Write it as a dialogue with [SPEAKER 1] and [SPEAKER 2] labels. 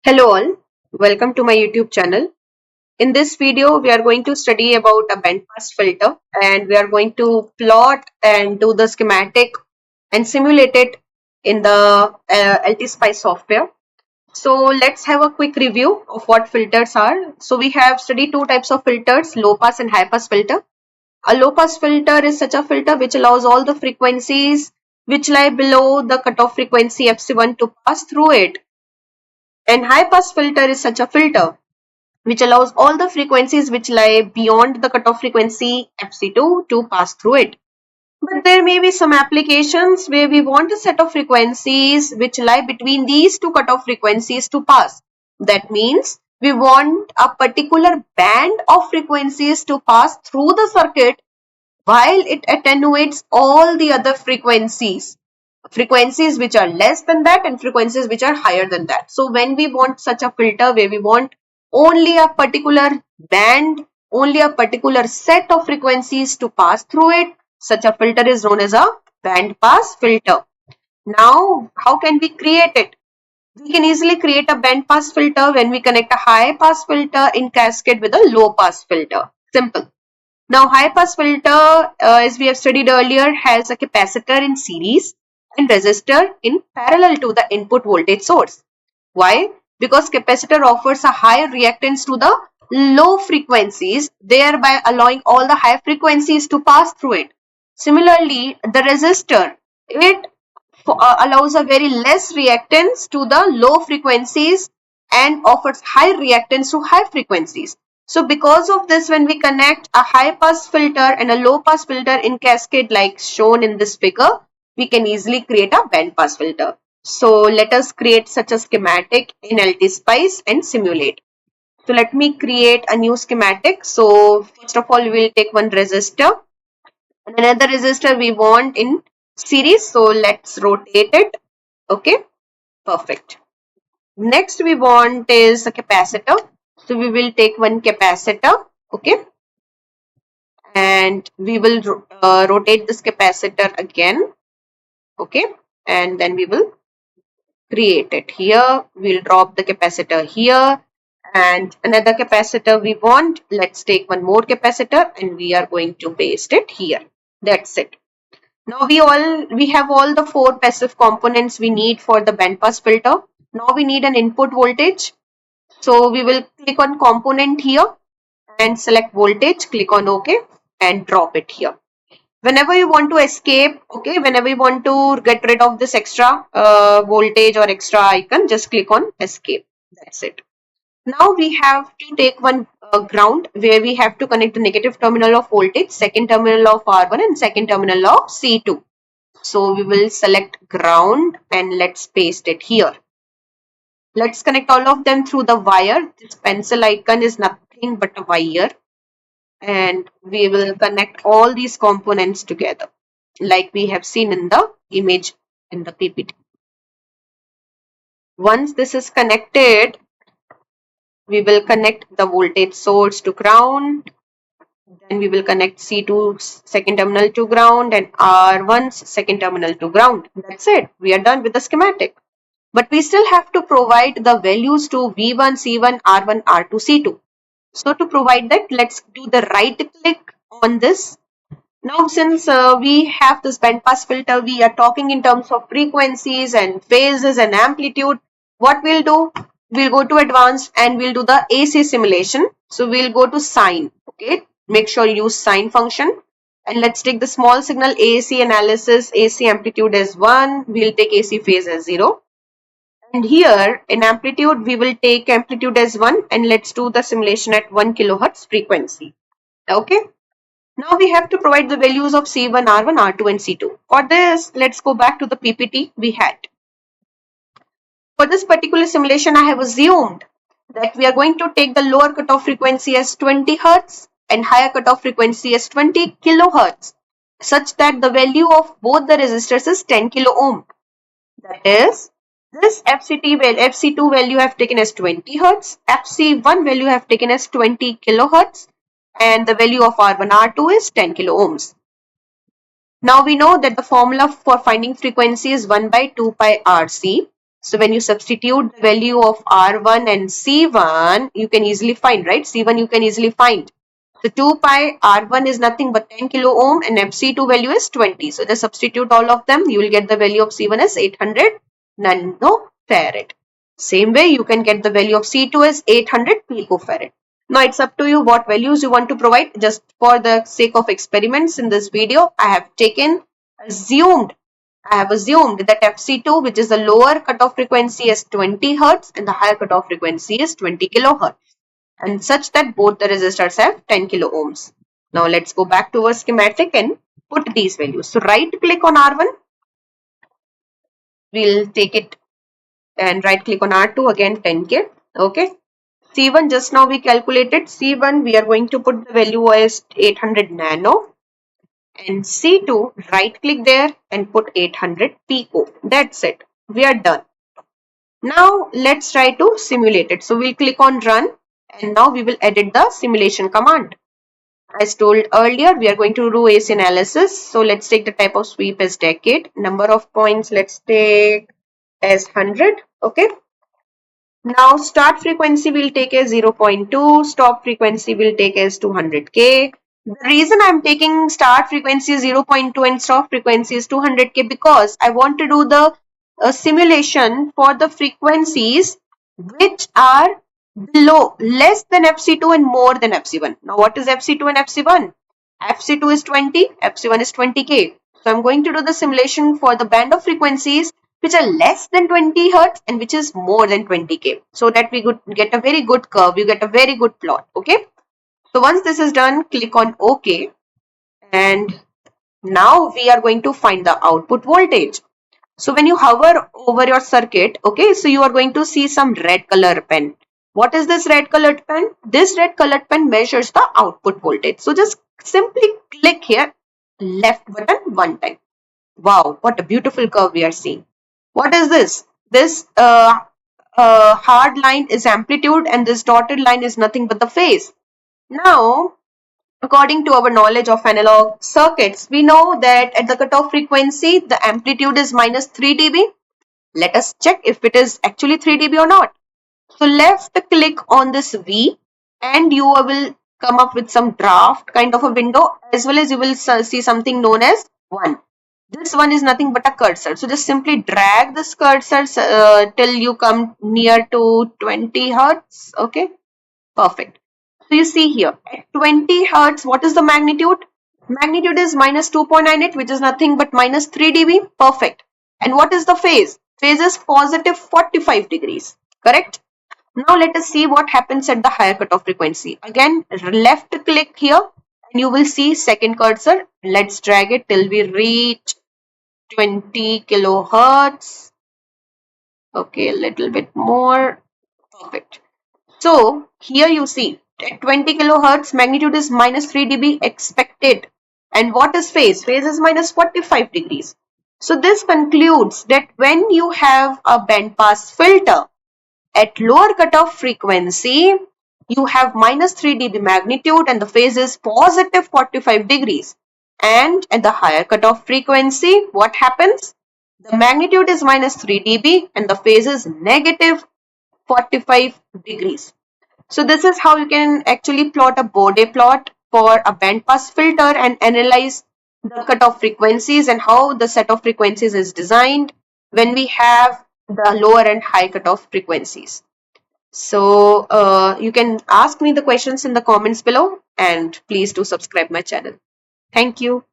[SPEAKER 1] Hello all, welcome to my YouTube channel. In this video, we are going to study about a bandpass filter and we are going to plot and do the schematic and simulate it in the LTSpice software. So let's have a quick review of what filters are. So we have studied two types of filters, low pass and high pass filter. A low pass filter is such a filter which allows all the frequencies which lie below the cutoff frequency FC1 to pass through it. And high pass filter is such a filter which allows all the frequencies which lie beyond the cutoff frequency FC2 to pass through it. But there may be some applications where we want a set of frequencies which lie between these two cutoff frequencies to pass. That means we want a particular band of frequencies to pass through the circuit while it attenuates all the other frequencies which are less than that and frequencies which are higher than that. So when we want such a filter where we want only a particular band, only a particular set of frequencies to pass through it, such a filter is known as a band pass filter. Now, how can we create it? We can easily create a band pass filter when we connect a high pass filter in cascade with a low pass filter. Simple. Now, high pass filter, as we have studied earlier, has a capacitor in series and resistor in parallel to the input voltage source. Why? Because capacitor offers a higher reactance to the low frequencies, thereby allowing all the high frequencies to pass through it. Similarly, the resistor, it allows a very less reactance to the low frequencies and offers high reactance to high frequencies. So because of this, when we connect a high pass filter and a low pass filter in cascade like shown in this figure, we can easily create a band pass filter. So let us create such a schematic in LTSpice and simulate. So let me create a new schematic. So first of all, we will take one resistor and another resistor we want in series. So let's rotate it. Okay, perfect. Next we want is a capacitor. So we will take one capacitor. Okay, and we will rotate this capacitor again. Okay, and then we will create it here. We'll drop the capacitor here and another capacitor we want. Let's take one more capacitor and we are going to paste it here. That's it. Now we have all the four passive components we need for the bandpass filter. Now we need an input voltage. So we will click on component here and select voltage, click on OK and drop it here. Whenever you want to escape, okay, whenever you want to get rid of this extra voltage or extra icon, just click on escape. That's it. Now we have to take one ground where we have to connect the negative terminal of voltage, second terminal of R1 and second terminal of C2. So we will select ground and let's paste it here. Let's connect all of them through the wire. This pencil icon is nothing but a wire. And we will connect all these components together like we have seen in the image in the PPT. Once this is connected, we will connect the voltage source to ground. Then we will connect C2's second terminal to ground and R1's second terminal to ground. That's it. We are done with the schematic. But we still have to provide the values to V1, C1, R1, R2, C2. So to provide that, let's do the right click on this. Now since we have this bandpass filter, we are talking in terms of frequencies and phases and amplitude. What we'll do, we'll go to advanced and we'll do the AC simulation. So we'll go to sine. Okay, make sure you use sine function. And let's take the small signal AC analysis. AC amplitude as 1. We'll take AC phase as 0. And here in amplitude, we will take amplitude as 1 and let's do the simulation at 1 kilohertz frequency. Okay. Now we have to provide the values of C1, R1, R2 and C2. For this, let's go back to the PPT we had. For this particular simulation, I have assumed that we are going to take the lower cutoff frequency as 20 Hertz and higher cutoff frequency as 20 kilohertz such that the value of both the resistors is 10 kilo ohm. That is, this FC2 value I have taken as 20 Hertz, FC1 value I have taken as 20 kilohertz, and the value of R1, R2 is 10 kilo ohms. Now we know that the formula for finding frequency is 1 by 2 pi RC. So when you substitute the value of R1 and C1, you can easily find, right? C1 you can easily find. So 2 pi R1 is nothing but 10 kilo ohm and FC2 value is 20. So just substitute all of them. You will get the value of C1 as 800 nanofarad. Same way you can get the value of C2 as 800 picofarad. Now it's up to you what values you want to provide. Just for the sake of experiments in this video, I have assumed that FC2, which is the lower cutoff frequency, is 20 Hz and the higher cutoff frequency is 20 kilohertz, and such that both the resistors have 10 kilo ohms. Now let's go back to our schematic and put these values. So right click on R1, we'll take it, and right click on R2, again 10K. Okay. C1 just now we calculated. C1 we are going to put the value as 800 nano. And C2, right click there and put 800 pico. That's it. We are done. Now let's try to simulate it. So we'll click on run, and now we will edit the simulation command. As told earlier, we are going to do AC analysis. So let's take the type of sweep as decade. Number of points, let's take as 100. Okay. Now start frequency will take as 0.2, stop frequency will take as 200K. The reason I'm taking start frequency is 0.2 and stop frequency is 200K because I want to do the simulation for the frequencies which are less than FC2 and more than FC1. Now what is FC2 and FC1? FC2 is 20, FC1 is 20K. So I'm going to do the simulation for the band of frequencies which are less than 20 Hz and which is more than 20K, so that we get a very good curve, you get a very good plot. Okay. So once this is done, click on OK, and now we are going to find the output voltage. So when you hover over your circuit, okay, so you are going to see some red color pen. What is this red colored pen? This red colored pen measures the output voltage. So just simply click here, left button one time. Wow, what a beautiful curve we are seeing. What is this? This hard line is amplitude and this dotted line is nothing but the phase. Now, according to our knowledge of analog circuits, we know that at the cutoff frequency, the amplitude is minus 3 dB. Let us check if it is actually 3 dB or not. So left click on this V and you will come up with some draft kind of a window, as well as you will see something known as 1. This one is nothing but a cursor. So just simply drag this cursor till you come near to 20 Hertz. Okay, perfect. So you see here at 20 Hertz, what is the magnitude? Magnitude is minus 2.98, which is nothing but minus 3 dB. Perfect. And what is the phase? Phase is positive 45 degrees. Correct? Now let us see what happens at the higher cutoff frequency. Again, left click here and you will see second cursor. Let's drag it till we reach 20 kilohertz. Okay, a little bit more. Perfect. So here you see at 20 kilohertz magnitude is minus 3 dB expected. And what is phase? Phase is minus 45 degrees. So this concludes that when you have a band pass filter at lower cutoff frequency, you have minus 3 dB magnitude and the phase is positive 45 degrees. And at the higher cutoff frequency, what happens? The magnitude is minus 3 dB and the phase is negative 45 degrees. So this is how you can actually plot a Bode plot for a bandpass filter and analyze the cutoff frequencies and how the set of frequencies is designed when we have the lower and high cutoff frequencies. So you can ask me the questions in the comments below, and please do subscribe my channel. Thank you.